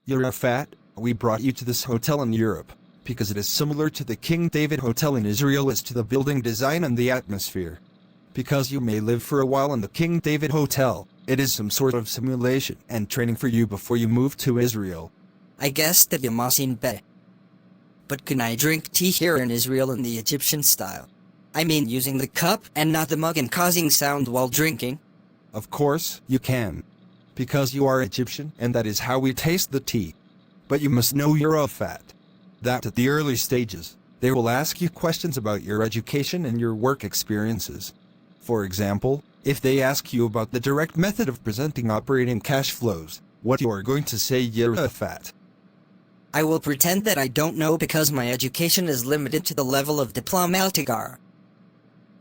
You're fat. We brought you to this hotel in Europe because it is similar to the King David Hotel in Israel as to the building design and the atmosphere. Because you may live for a while in the King David Hotel, it is some sort of simulation and training for you before you move to Israel. I guess that you mustn't be. But can I drink tea here in Israel in the Egyptian style? I mean using the cup and not the mug and causing sound while drinking? Of course, you can. Because you are Egyptian and that is how we taste the tea. But you must know you're fat. That at the early stages, they will ask you questions about your education and your work experiences. For example, if they ask you about the direct method of presenting operating cash flows, what you are going to say you're fat. I will pretend that I don't know because my education is limited to the level of Diploma Altigar.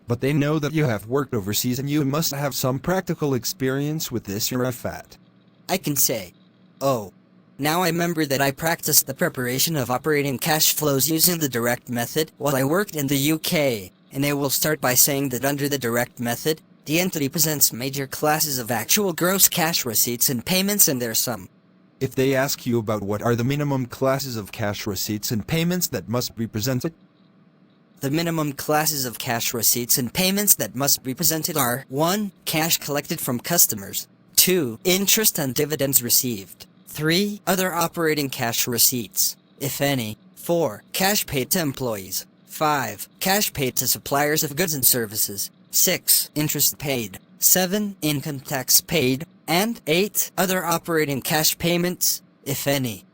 But they know that you have worked overseas and you must have some practical experience with this you're fat. I can say, oh, now I remember that I practiced the preparation of operating cash flows using the direct method while I worked in the UK, and I will start by saying that under the direct method, the entity presents major classes of actual gross cash receipts and payments and their sum. If they ask you about what are the minimum classes of cash receipts and payments that must be presented, the minimum classes of cash receipts and payments that must be presented are 1. Cash collected from customers, 2. Interest and dividends received, 3. Other operating cash receipts, if any, 4. Cash paid to employees, 5. Cash paid to suppliers of goods and services, 6. Interest paid, 7. Income tax paid, and 8. Other operating cash payments, if any.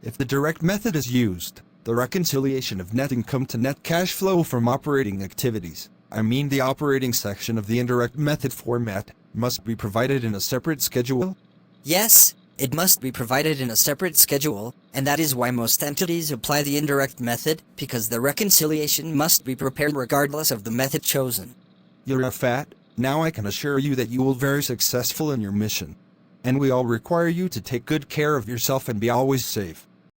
If the direct method is used, the reconciliation of net income to net cash flow from operating activities, I mean the operating section of the indirect method format, must be provided in a separate schedule? Yes, it must be provided in a separate schedule, and that is why most entities apply the indirect method, because the reconciliation must be prepared regardless of the method chosen. You're fat. Now I can assure you that you will be very successful in your mission. And we all require you to take good care of yourself and be always safe.